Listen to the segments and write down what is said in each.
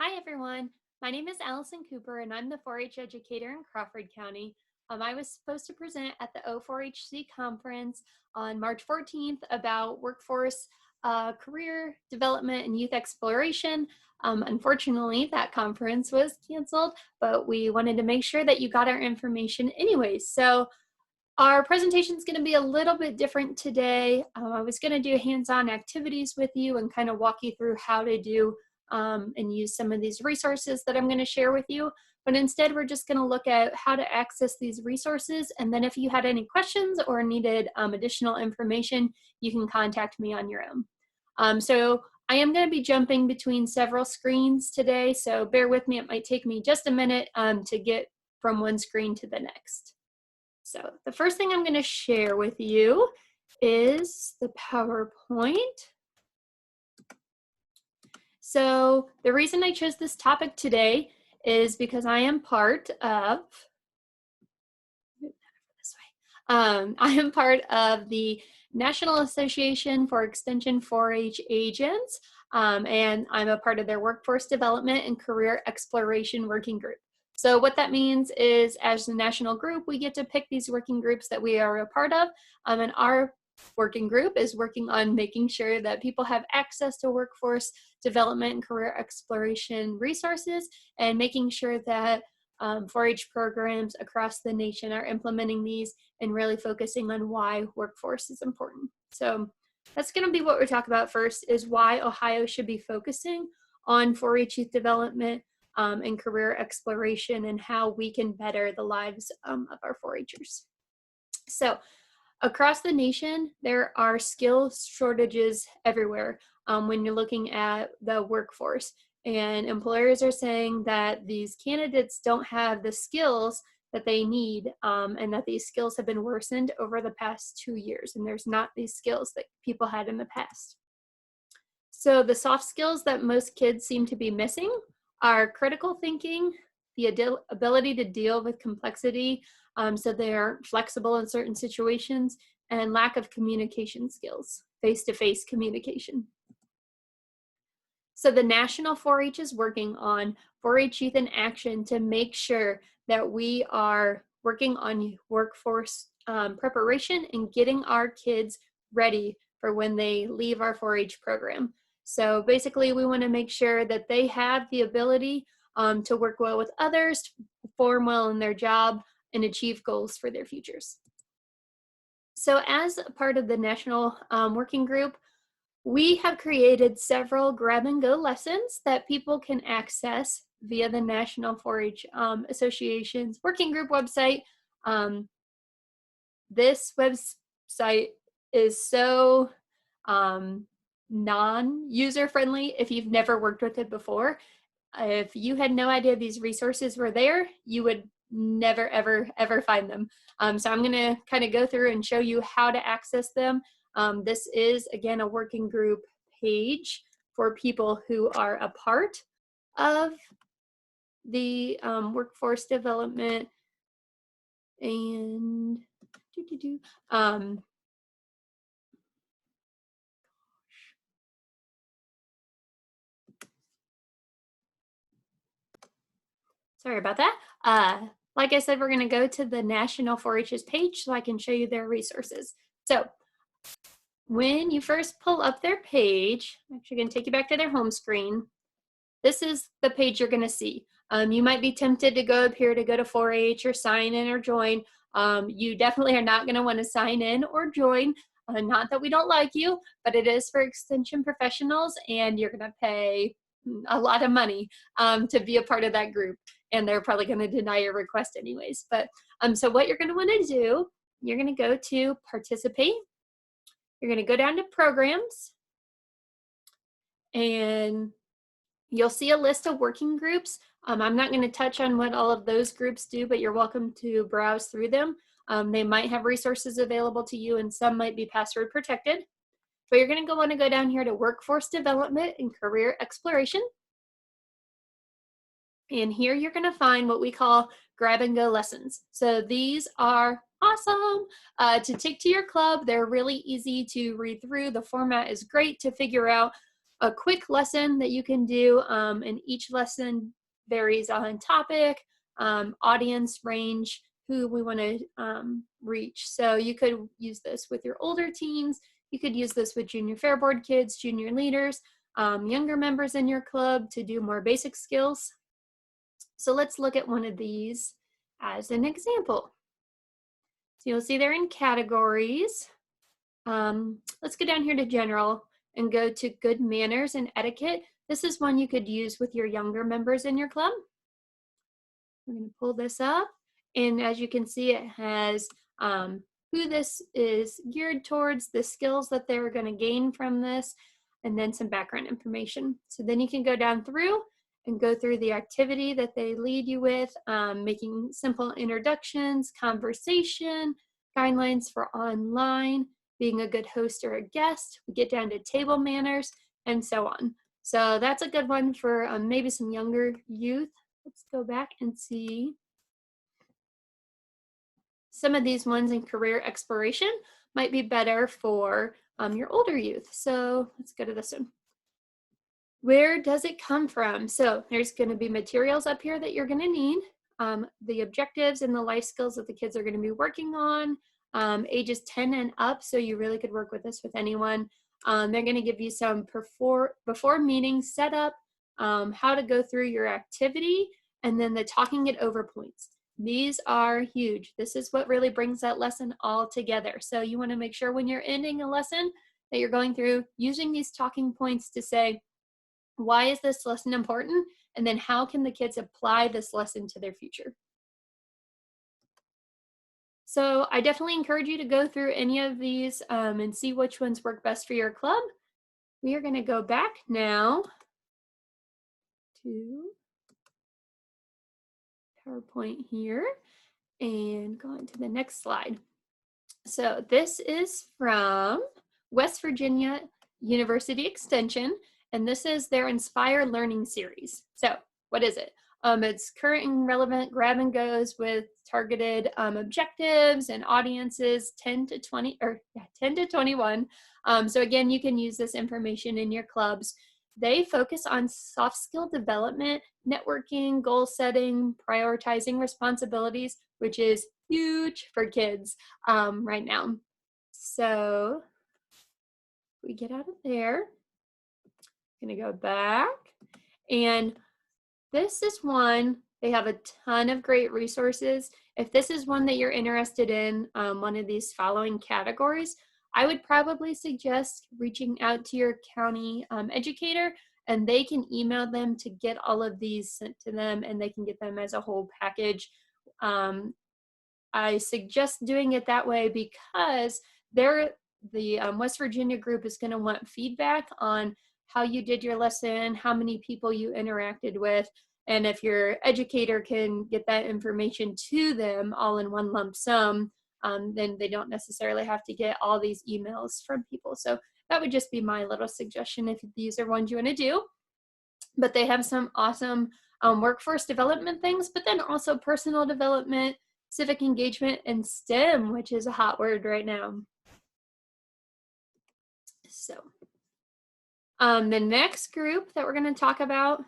Hi everyone, my name is Allison Cooper and I'm the 4-H educator in Crawford County. I was supposed to present at the O4HC conference on March 14th about workforce career development and youth exploration. Unfortunately, that conference was canceled, but we wanted to make sure that you got our information anyways. So our presentation is going to be a little bit different today. I was going to do hands-on activities with you and kind of walk you through how to do and use some of these resources that I'm going to share with you. But instead, we're just going to look at how to access these resources. And then if you had any questions or needed additional information, you can contact me on your own. So I am going to be jumping between several screens today. So bear with me. It might take me just a minute to get from one screen to the next. So the first thing I'm going to share with you is the PowerPoint. So the reason I chose this topic today is because I am part of, I am part of the National Association for Extension 4-H Agents, and I'm a part of their Workforce Development and Career Exploration Working Group. So what that means is, as a national group, we get to pick these working groups that we are a part of, and our working group is working on making sure that people have access to workforce development and career exploration resources, and making sure that 4-H programs across the nation are implementing these and really focusing on why workforce is important. So that's going to be what we talk about first, is why Ohio should be focusing on 4-H youth development and career exploration, and how we can better the lives of our 4-Hers. So across the nation, there are skill shortages everywhere when you're looking at the workforce. And employers are saying that these candidates don't have the skills that they need, and that these skills have been worsened over the past 2 years, and there's not these skills that people had in the past. So the soft skills that most kids seem to be missing are critical thinking, the ability to deal with complexity, so they are flexible in certain situations, and lack of communication skills, face-to-face communication. So the National 4-H is working on 4-H Youth in Action to make sure that we are working on workforce preparation and getting our kids ready for when they leave our 4-H program. So basically, we want to make sure that they have the ability to work well with others, perform well in their job, and achieve goals for their futures. So as a part of the National Working Group, we have created several grab-and-go lessons that people can access via the National 4-H Association's Working Group website. This website is so non-user-friendly if you've never worked with it before. If you had no idea these resources were there, you would never, ever find them. So I'm going to kind of go through and show you how to access them. This is, again, a working group page for people who are a part of the workforce development and sorry about that. Like I said, we're going to go to the National 4-H's page so I can show you their resources. So when you first pull up their page, I'm actually going to take you back to their home screen. This is the page you're going to see. You might be tempted to go up here to go to 4-H or sign in or join. You definitely are not going to want to sign in or join. Not that we don't like you, but it is for extension professionals, and you're going to pay a lot of money to be a part of that group, and they're probably going to deny your request anyways. But so what you're going to want to do, you're going to go to participate. You're going to go down to programs, and you'll see a list of working groups. I'm not going to touch on what all of those groups do, but you're welcome to browse through them. They might have resources available to you, and some might be password protected. But you're going to want to go down here to Workforce Development and Career Exploration. And here you're going to find what we call grab-and-go lessons. So these are awesome to take to your club. They're really easy to read through. The format is great to figure out a quick lesson that you can do, and each lesson varies on topic, audience range, who we want to reach. So you could use this with your older teens, you could use this with junior fair board kids, junior leaders, younger members in your club to do more basic skills. So let's look at one of these as an example. So you'll see they're in categories. Let's go down here to general and go to good manners and etiquette. This is one you could use with your younger members in your club. We're going to pull this up, and as you can see, it has who this is geared towards, the skills that they're going to gain from this, and then some background information. So then you can go down through and go through the activity that they lead you with, making simple introductions, conversation, guidelines for online, being a good host or a guest. We get down to table manners, and so on. So that's a good one for maybe some younger youth. Let's go back and see. Some of these ones in career exploration might be better for your older youth. So let's go to this one. Where does it come from? So there's going to be materials up here that you're going to need, the objectives and the life skills that the kids are going to be working on, ages 10 and up, so you really could work with this with anyone. They're going to give you some before meeting setup, how to go through your activity, and then the talking it over points. These are huge. This is what really brings that lesson all together. So you want to make sure when you're ending a lesson that you're going through using these talking points to say, why is this lesson important? And then how can the kids apply this lesson to their future? So I definitely encourage you to go through any of these and see which ones work best for your club. We are going to go back now to PowerPoint here and go on to the next slide. So this is from West Virginia University Extension, and this is their Inspire Learning Series. So what is it? It's current and relevant grab and goes with targeted objectives and audiences 10 to 21. So again, you can use this information in your clubs. They focus on soft skill development, networking, goal setting, prioritizing responsibilities, which is huge for kids right now. So we get out of there. I'm gonna go back, and this is one, they have a ton of great resources. If this is one that you're interested in, one of these following categories, I would probably suggest reaching out to your county educator, and they can email them to get all of these sent to them, and they can get them as a whole package. I suggest doing it that way because the West Virginia group is going to want feedback on how you did your lesson, how many people you interacted with, and if your educator can get that information to them all in one lump sum, then they don't necessarily have to get all these emails from people. So that would just be my little suggestion if these are ones you want to do. But they have some awesome workforce development things, but then also personal development, civic engagement, and STEM, which is a hot word right now. So the next group that we're going to talk about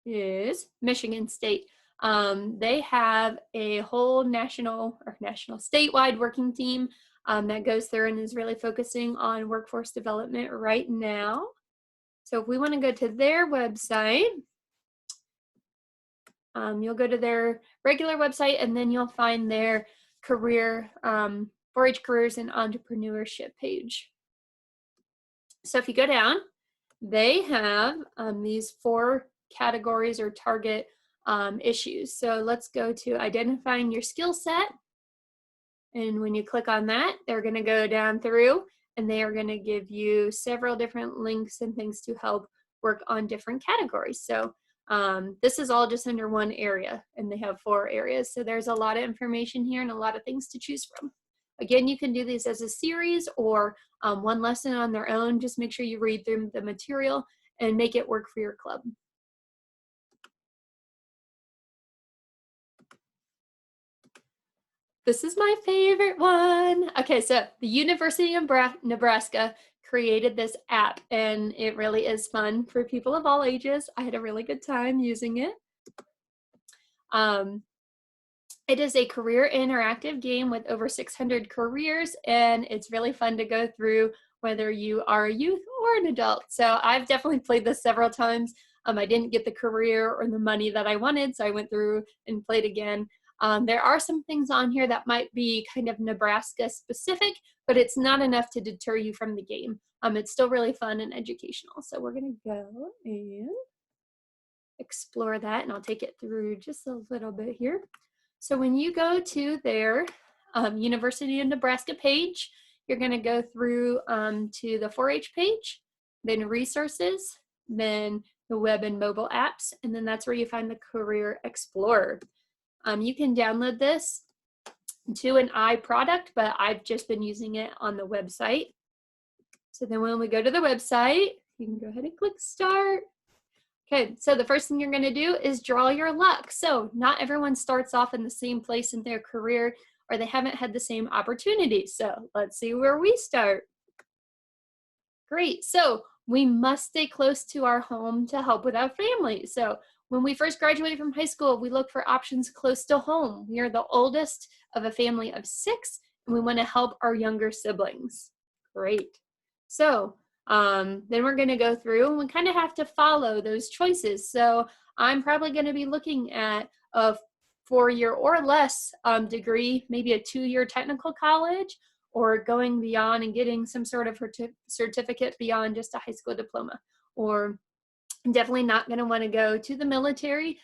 is Michigan State. They have a whole national statewide working team that goes through and is really focusing on workforce development right now. So if we want to go to their website, you'll go to their regular website, and then you'll find their career, 4-H careers and entrepreneurship page. So if you go down, they have these 4 categories or target issues. So let's go to identifying your skill set. And when you click on that, they're going to go down through, and they are going to give you several different links and things to help work on different categories. So this is all just under one area, and they have 4 areas. So there's a lot of information here and a lot of things to choose from. Again, you can do these as a series or one lesson on their own. Just make sure you read through the material and make it work for your club. This is my favorite one. Okay, so the University of Nebraska created this app, and it really is fun for people of all ages. I had a really good time using it. Um, it is a career interactive game with over 600 careers, and it's really fun to go through whether you are a youth or an adult. So I've definitely played this several times. I didn't get the career or the money that I wanted, so I went through and played again. There are some things on here that might be kind of Nebraska specific, but it's not enough to deter you from the game. It's still really fun and educational. So we're gonna go and explore that, and I'll take it through just a little bit here. So when you go to their University of Nebraska page, you're going to go through to the 4-H page, then resources, then the web and mobile apps, and then that's where you find the Career Explorer. You can download this to an iProduct, but I've just been using it on the website. So then when we go to the website, you can go ahead and click start. Okay, so the first thing you're going to do is draw your luck. So not everyone starts off in the same place in their career, or they haven't had the same opportunities. So let's see where we start. Great, so we must stay close to our home to help with our family. So when we first graduated from high school, we look for options close to home. We are the oldest of a family of 6, and we want to help our younger siblings. Great. So then we're going to go through, and we kind of have to follow those choices. So I'm probably going to be looking at a 4-year or less degree, maybe a 2-year technical college, or going beyond and getting some sort of certificate beyond just a high school diploma. Or I'm definitely not going to want to go to the military.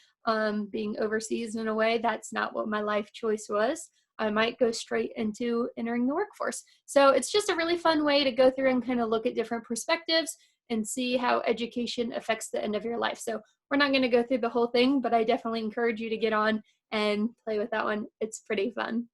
Being overseas in a way, that's not what my life choice was. I might go straight into entering the workforce. So it's just a really fun way to go through and kind of look at different perspectives and see how education affects the end of your life. So we're not going to go through the whole thing, but I definitely encourage you to get on and play with that one. It's pretty fun.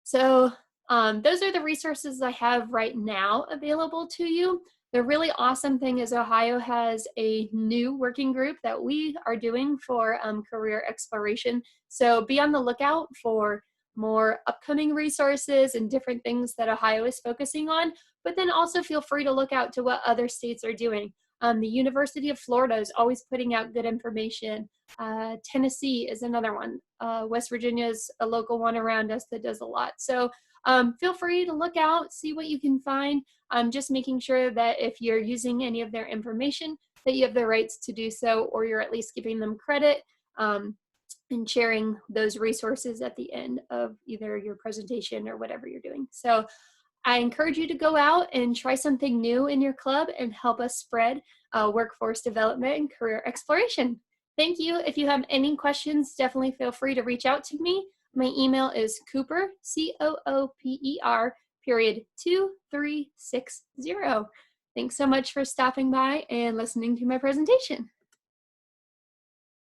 So those are the resources I have right now available to you. The really awesome thing is Ohio has a new working group that we are doing for career exploration. So be on the lookout for more upcoming resources and different things that Ohio is focusing on, but then also feel free to look out to what other states are doing. The University of Florida is always putting out good information. Tennessee is another one. West Virginia is a local one around us that does a lot. So feel free to look out, see what you can find. Just making sure that if you're using any of their information, that you have the rights to do so, or you're at least giving them credit and sharing those resources at the end of either your presentation or whatever you're doing. So I encourage you to go out and try something new in your club and help us spread workforce development and career exploration. Thank you. If you have any questions, definitely feel free to reach out to me. My email is Cooper, COOPER, period 2360. Thanks so much for stopping by and listening to my presentation.